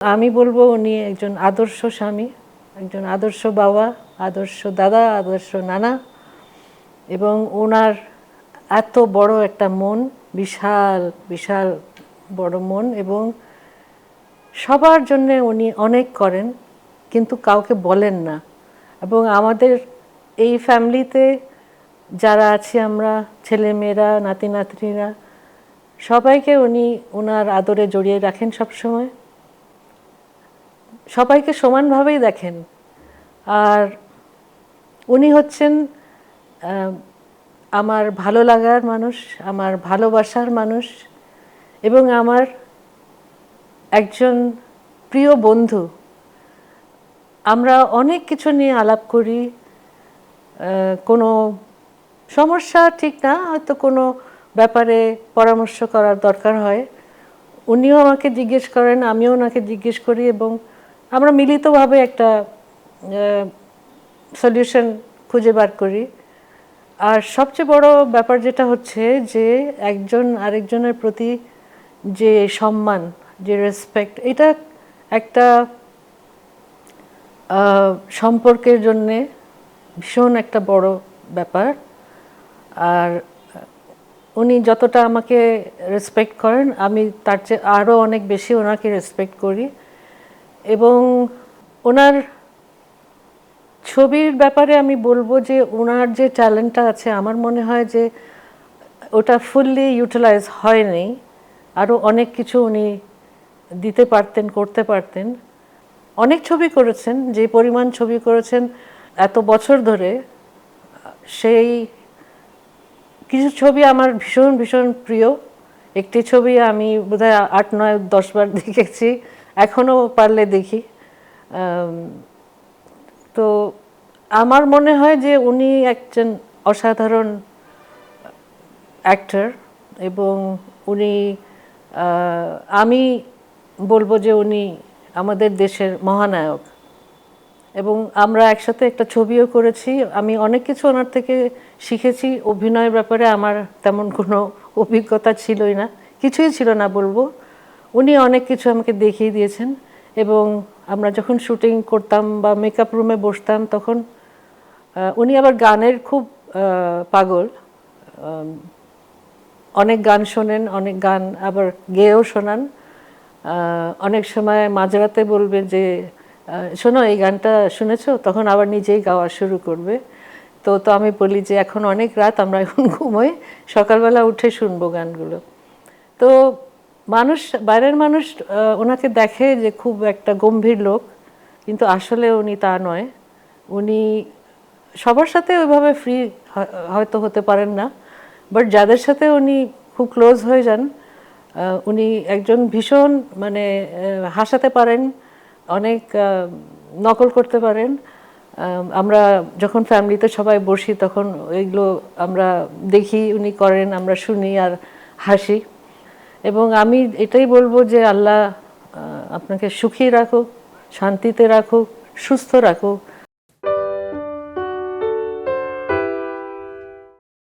আমি বলবো উনি একজন আদর্শ স্বামী, একজন আদর্শ বাবা, আদর্শ দাদা, আদর্শ নানা। এবং ওনার এত বড় একটা মন, বিশাল বিশাল বড় মন, এবং সবার জন্য উনি অনেক করেন কিন্তু কাউকে বলেন না। এবং আমাদের এই ফ্যামিলিতে যারা আছি আমরা, ছেলেমেয়েরা, নাতি নাতনিরা, সবাইকে উনি ওনার আদরে জড়িয়ে রাখেন সবসময়, সবাইকে সমানভাবেই দেখেন। আর উনি হচ্ছেন আমার ভালো লাগার মানুষ, আমার ভালোবাসার মানুষ, এবং আমার একজন প্রিয় বন্ধু। আমরা অনেক কিছু নিয়ে আলাপ করি, কোনো সমস্যা ঠিক না, হয়তো কোনো ব্যাপারে পরামর্শ করার দরকার হয়, উনিও আমাকে জিজ্ঞেস করেন, আমিও ওনাকে জিজ্ঞেস করি, এবং আমরা মিলিতভাবে একটা সলিউশন খুঁজে বার করি। আর সবচেয়ে বড় ব্যাপার যেটা হচ্ছে যে একজন আরেকজনের প্রতি যে সম্মান, যে রেসপেক্ট, এটা একটা সম্পর্কের জন্যে ভীষণ একটা বড় ব্যাপার। আর উনি যতটা আমাকে রেসপেক্ট করেন, আমি তার চেয়ে আরও অনেক বেশি ওনাকে রেসপেক্ট করি। এবং ওনার ছবির ব্যাপারে আমি বলবো যে ওনার যে ট্যালেন্টটা আছে, আমার মনে হয় যে ওটা ফুললি ইউটিলাইজ হয়নি। আরও অনেক কিছু উনি দিতে পারতেন, করতে পারতেন। অনেক ছবি করেছেন, যে পরিমাণ ছবি করেছেন এত বছর ধরে, সেই কিছু ছবি আমার ভীষণ ভীষণ প্রিয়। একটি ছবি আমি বোধহয় 8, 9, 10 বার দেখেছি, এখনও পারলে দেখি। তো আমার মনে হয় যে উনি একজন অসাধারণ অ্যাক্টর, এবং উনি, আমি বলবো যে উনি আমাদের দেশের মহানায়ক। এবং আমরা একসাথে একটা ছবিও করেছি। আমি অনেক কিছু ওনার থেকে শিখেছি। অভিনয়ের ব্যাপারে আমার তেমন কোনো অভিজ্ঞতা ছিলই না, কিছুই ছিল না বলবো। উনি অনেক কিছু আমাকে দেখিয়ে দিয়েছেন। এবং আমরা যখন শুটিং করতাম বা মেকআপ রুমে বসতাম, তখন উনি আবার গানের খুব পাগল, অনেক গান শোনেন, অনেক গান আবার গেয়েও শোনান। অনেক সময় মাঝরাতে বলবে যে শোনো এই গানটা শুনেছো, তখন আবার নিজেই গাওয়া শুরু করবে। তো তো আমি বলি যে এখন অনেক রাত, আমরা এখন ঘুমোই, সকালবেলা উঠে শুনবো গানগুলো। তো মানুষ, বাইরের মানুষ ওনাকে দেখে যে খুব একটা গম্ভীর লোক, কিন্তু আসলে উনি তা নয়। উনি সবার সাথে ওইভাবে ফ্রি হয়তো হতে পারেন না, বাট যাদের সাথে উনি খুব ক্লোজ হয়ে যান, উনি একজন ভীষণ, মানে হাসাতে পারেন, অনেক নকল করতে পারেন। আমরা যখন ফ্যামিলিতে সবাই বসি তখন এইগুলো আমরা দেখি উনি করেন, আমরা শুনি আর হাসি। এবং আমি এটাই বলবো যে আল্লাহ আপনাকে সুখী রাখুক, শান্তিতে রাখুক, সুস্থ রাখুক।